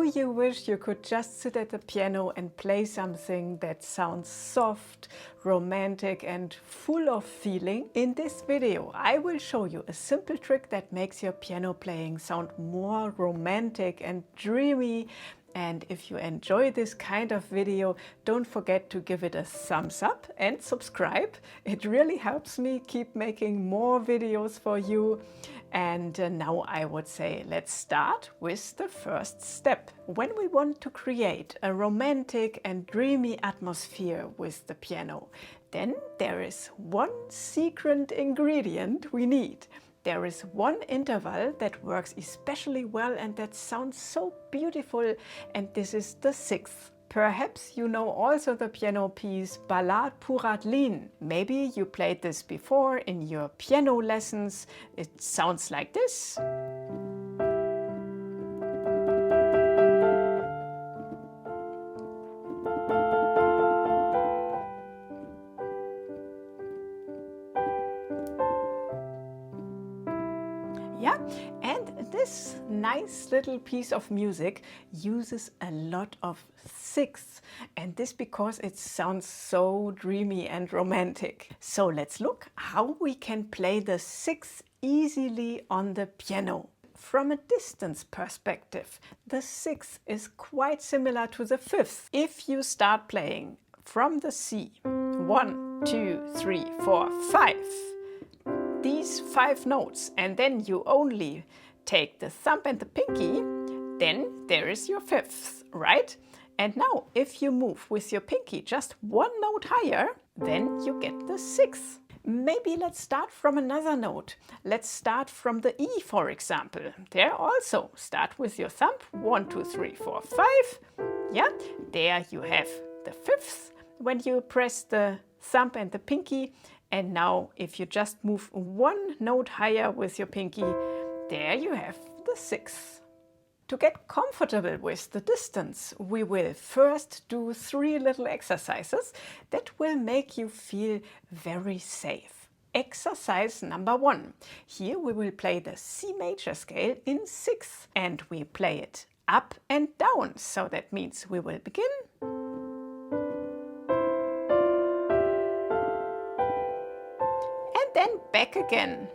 Do you wish you could just sit at the piano and play something that sounds soft, romantic and full of feeling? In this video I will show you a simple trick that makes your piano playing sound more romantic and dreamy. And if you enjoy this kind of video, don't forget to give it a thumbs up and subscribe. It really helps me keep making more videos for you. And now I would say let's start with the first step. When we want to create a romantic and dreamy atmosphere with the piano, then there is one secret ingredient we need. There is one interval that works especially well and that sounds so beautiful, and this is the sixth. Perhaps you know also the piano piece Ballade pour Adeline. Maybe you played this before in your piano lessons. It sounds like this. Yeah, and this nice little piece of music uses a lot of sixths, and this because it sounds so dreamy and romantic. So let's look how we can play the sixth easily on the piano. From a distance perspective, the sixth is quite similar to the fifth. If you start playing from the C, 1, 2, 3, 4, 5, these 5 notes, and then you only take the thumb and the pinky, then there is your fifth, right? And now if you move with your pinky just 1 note higher, then you get the sixth. Maybe let's start from another note. Let's start from the E, for example. There also start with your thumb, 1, 2, 3, 4, 5. Yeah, there you have the fifth when you press the thumb and the pinky. And now if you just move 1 note higher with your pinky, there you have the sixth. To get comfortable with the distance, we will first do 3 little exercises that will make you feel very safe. Exercise number 1. Here we will play the C major scale in sixths, and we play it up and down. So that means we will begin. Then back again.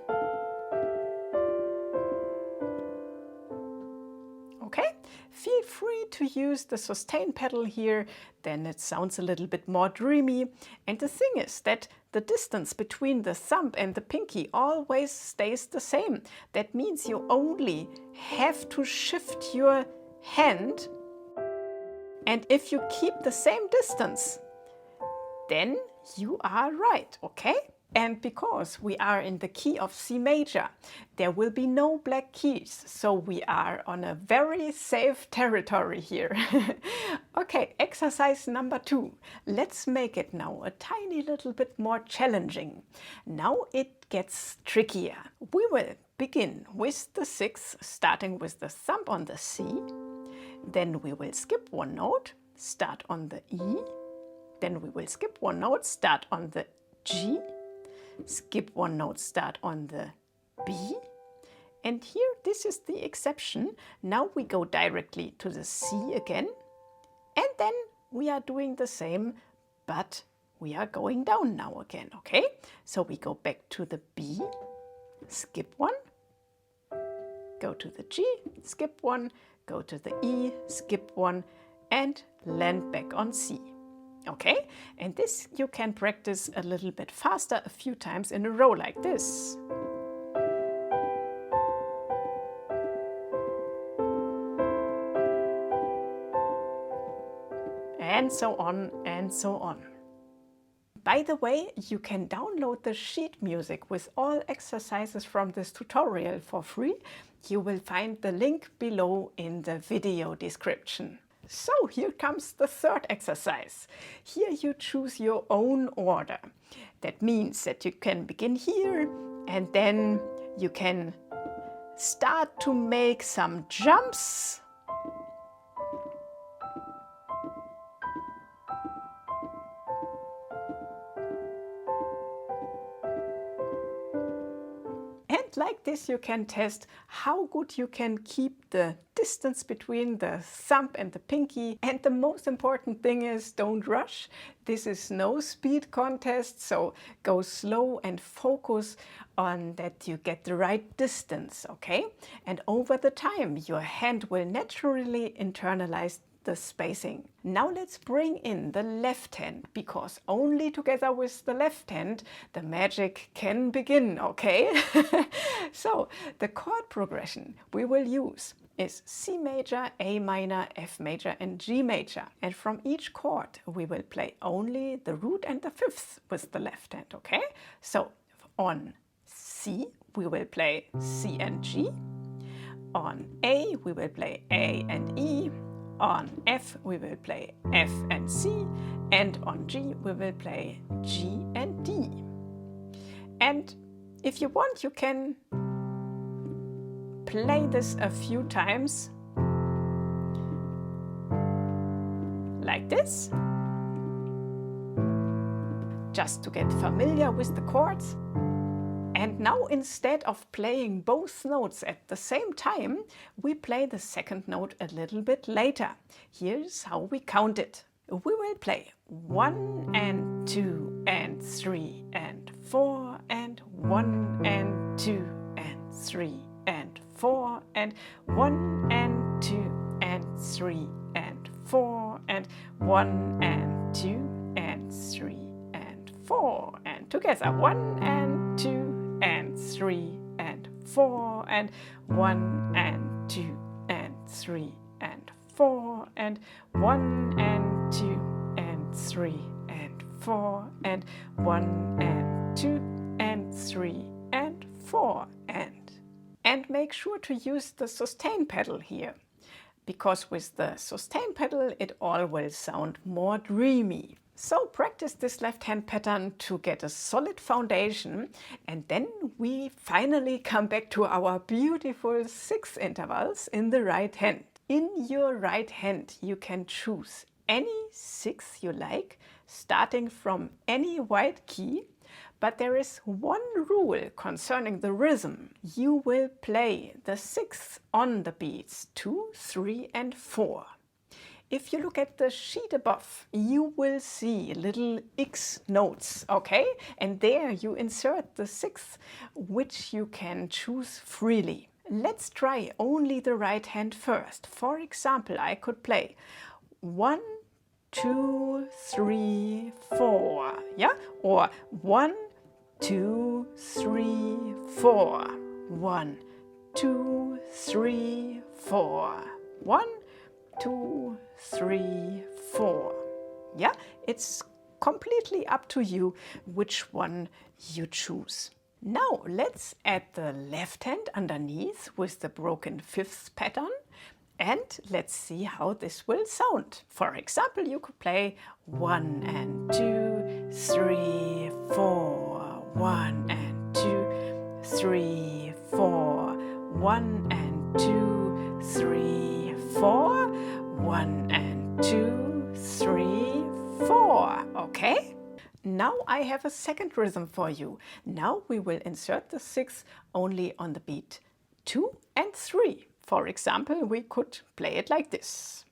Okay, feel free to use the sustain pedal here, then it sounds a little bit more dreamy. And the thing is that the distance between the thumb and the pinky always stays the same. That means you only have to shift your hand, and if you keep the same distance, then you are right, okay? And because we are in the key of C major, there will be no black keys, so we are on a very safe territory here. Okay, exercise number 2. Let's make it now a tiny little bit more challenging. Now it gets trickier. We will begin with the sixth, starting with the thumb on the C. Then we will skip 1 note, start on the E. Then we will skip 1 note, start on the G. Skip 1 note, start on the B. And here, this is the exception. Now we go directly to the C again. And then we are doing the same, but we are going down now again, okay? So we go back to the B, skip 1, go to the G, skip 1, go to the E, skip 1, and land back on C. Okay, and this you can practice a little bit faster a few times in a row like this. And so on and so on. By the way, you can download the sheet music with all exercises from this tutorial for free. You will find the link below in the video description. So here comes the third exercise. Here you choose your own order. That means that you can begin here, and then you can start to make some jumps. And like this you can test how good you can keep the distance between the thumb and the pinky. And the most important thing is, don't rush. This is no speed contest, so go slow and focus on that you get the right distance, okay? And over the time, your hand will naturally internalize the spacing. Now let's bring in the left hand, because only together with the left hand the magic can begin, okay? So the chord progression we will use is C major, A minor, F major and G major. And from each chord we will play only the root and the fifth with the left hand, okay? So on C we will play C and G. On A we will play A and E. On F we will play F and C, and on G we will play G and D. And if you want, you can play this a few times like this, just to get familiar with the chords. And now, instead of playing both notes at the same time, we play the second note a little bit later. Here's how we count it. We will play 1 and 2 and 3 and 4 and 1 and 2 and 3 and 4 and 1 and 2 and 3 and 4 and 1 and 2 and 3 and 4 and together 1 and 2 and 3 and 4 and 1 and 2 and 3 and 4 and 1 and 2 and 3 and 4 and 1 and 2 and 3 and 4 and make sure to use the sustain pedal here, because with the sustain pedal it all will sound more dreamy. So practice this left hand pattern to get a solid foundation, and then we finally come back to our beautiful 6 intervals in the right hand. In your right hand you can choose any 6 you like, starting from any white key, but there is one rule concerning the rhythm. You will play the 6th on the beats 2, 3 and 4. If you look at the sheet above, you will see little X notes, okay? And there you insert the 6th, which you can choose freely. Let's try only the right hand first. For example, I could play 1, 2, 3, 4, yeah? Or 1, 2, 3, 4. 1, 2, 3, 4. 1, 2, 3, 4. Yeah, it's completely up to you which one you choose. Now let's add the left hand underneath with the broken fifths pattern, and let's see how this will sound. For example, you could play 1 and 2, 3, 4, 1 and 2, 3, 4, 1 and 2, 3, 4, 1 and 2, 3, 4. Okay? Now I have a second rhythm for you. Now we will insert the 6th only on the beat 2 and 3. For example, we could play it like this.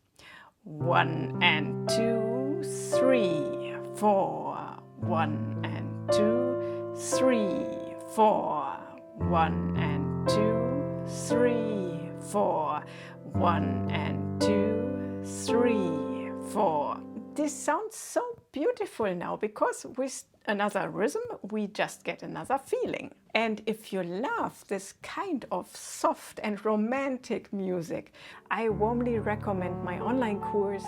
1 and 2, 3, 4. 1 and 2, 3, 4. 1 and 2, 3, 4. 1 and 2, 3, 4. This sounds so beautiful now, because with another rhythm we just get another feeling. And if you love this kind of soft and romantic music, I warmly recommend my online course.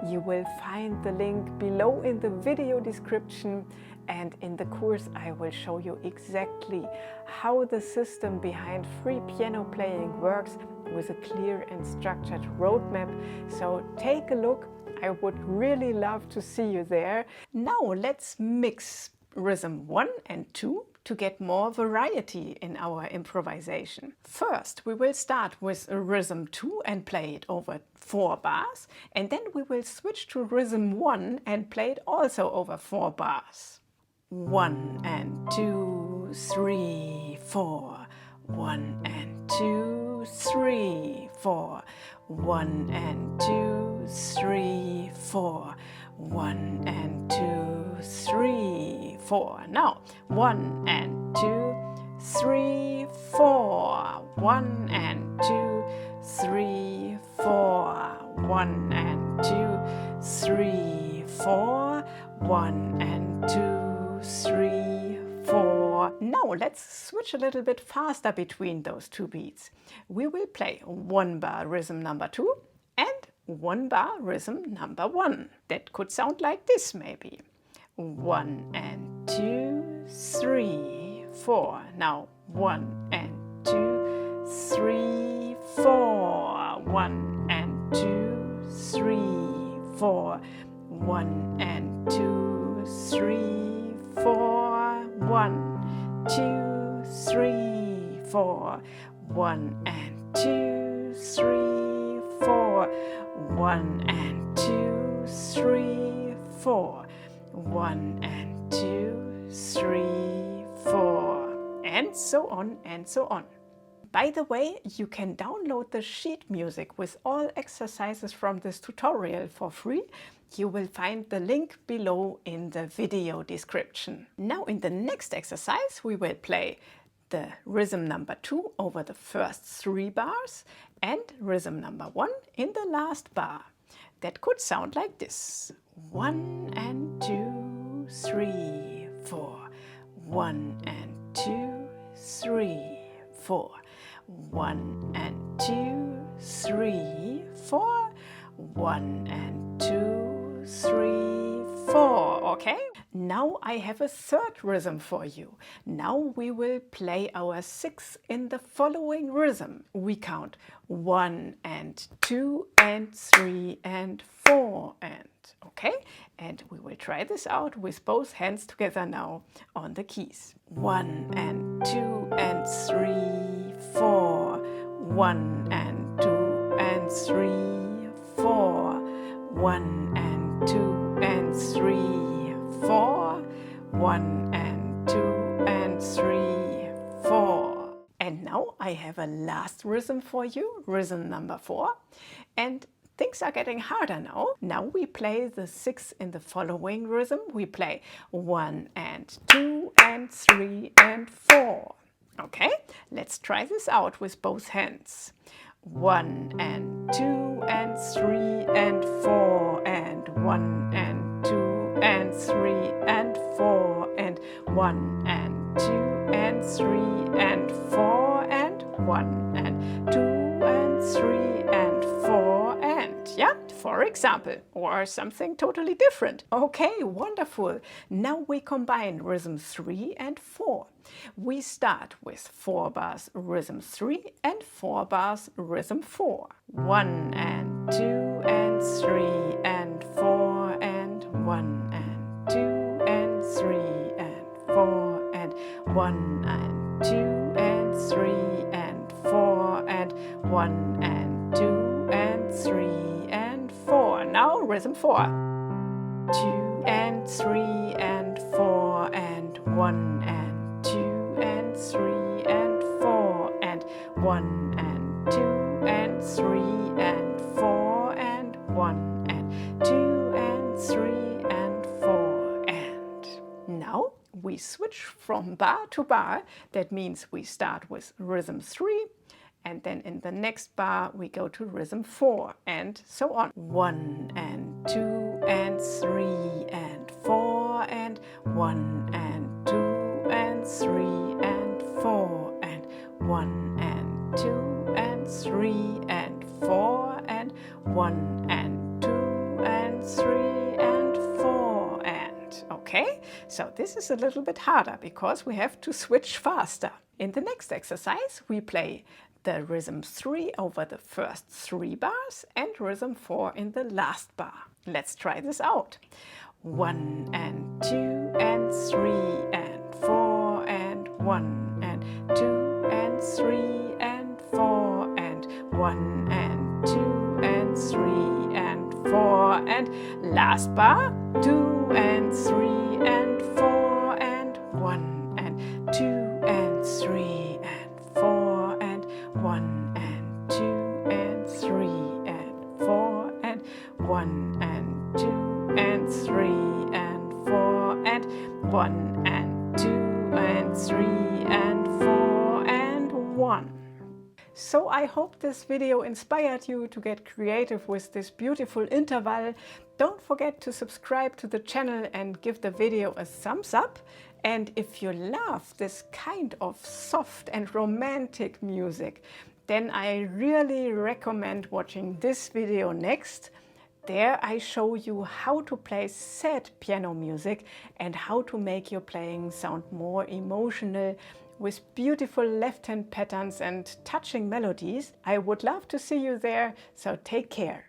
You will find the link below in the video description, and in the course I will show you exactly how the system behind free piano playing works, with a clear and structured roadmap. So take a look. I would really love to see you there. Now let's mix rhythm 1 and 2 to get more variety in our improvisation. First, we will start with rhythm 2 and play it over 4 bars, and then we will switch to rhythm 1 and play it also over 4 bars. 1 and 2, 3, 4. 1 and 2, 3, 4. 1 and 2, 3, 4. 1 and 2, 3, 4. Now 1 and 2, 3, 4. 1 and 2, 3, 4. 1 and 2, 3, 4. 1 and 2, 3, 4. Now let's switch a little bit faster between those two beats. We will play 1 bar rhythm number 2 and 1 bar rhythm number 1. That could sound like this maybe. 1 and 2, 3, 4. Now 1 and 2, 3, 4. 1 and 2, 3, 4. 1 and 2, 3, 4. 1, 2, 3, 4. 1 and 2, 3, 4. 1 and 2, 3, 4. 1 and 2, 3, 4. And so on and so on. By the way, you can download the sheet music with all exercises from this tutorial for free. You will find the link below in the video description. Now in the next exercise we will play the rhythm number 2 over the first 3 bars and rhythm number 1 in the last bar. That could sound like this. 1 and 2, 3, 4. 1 and 2, 3, 4. 1 and 2, 3, 4. 1 and 2, 3, 4. Okay? Now I have a third rhythm for you. Now we will play our 6 in the following rhythm. We count 1 and 2 and 3 and 4 and. Okay? And we will try this out with both hands together now on the keys. 1 and 2 and 3, 4. 1 and 2 and 3, 4. 1 and 2 and 3, 4. 1 and 2 and 3, 4. And now I have a last rhythm for you, rhythm number 4. And things are getting harder now. Now we play the 6 in the following rhythm. We play 1 and 2 and 3 and 4. Okay, let's try this out with both hands. 1 and 2 and 3 and 4 and 1 and 2 and 3 and 4 and 1 and 2 and 3 and 4 and 1 and 2 and 3 and 4 and, yeah, for example, or something totally different. Okay, wonderful. Now we combine rhythm 3 and 4. We start with 4 bars rhythm 3 and 4 bars rhythm 4. 1 and 2 and 3 and 4 and 1 and 2 and 3 and 4 and 1 and 2 and 3 and 4 and 1 and 2 and 3 and 4. Now rhythm 4. 2 and 3 and 4 and 1 and 2 and 3 and 4 and 1 and 2 and 3 and 4 and 1 and 2 and 3 and 4 and. Now we switch from bar to bar. That means we start with rhythm 3 and then in the next bar we go to rhythm 4 and so on. 1 and 2 and 3 and 4 and 1 and 2 and 3 and 4 and 1 and 2 and 3 and 4 and 1 and 2 and 3 and 4 and. Okay, so this is a little bit harder because we have to switch faster. In the next exercise we play the rhythm 3 over the first 3 bars and rhythm 4 in the last bar. Let's try this out. 1 and 2 and 3 and 4 and 1 and 2 and 3 and 4 and 1 and 2 and 3 and 4 and last bar 2 and 3 and 4 and 1 and 2 and 3 and 4 1 and 2 and 3 and 4 and 1 and 2 and 3 and 4 and 1 and 2 and 3 and 4 and 1. So I hope this video inspired you to get creative with this beautiful interval. Don't forget to subscribe to the channel and give the video a thumbs up. And if you love this kind of soft and romantic music, then I really recommend watching this video next. There I show you how to play sad piano music and how to make your playing sound more emotional with beautiful left hand patterns and touching melodies. I would love to see you there, so take care.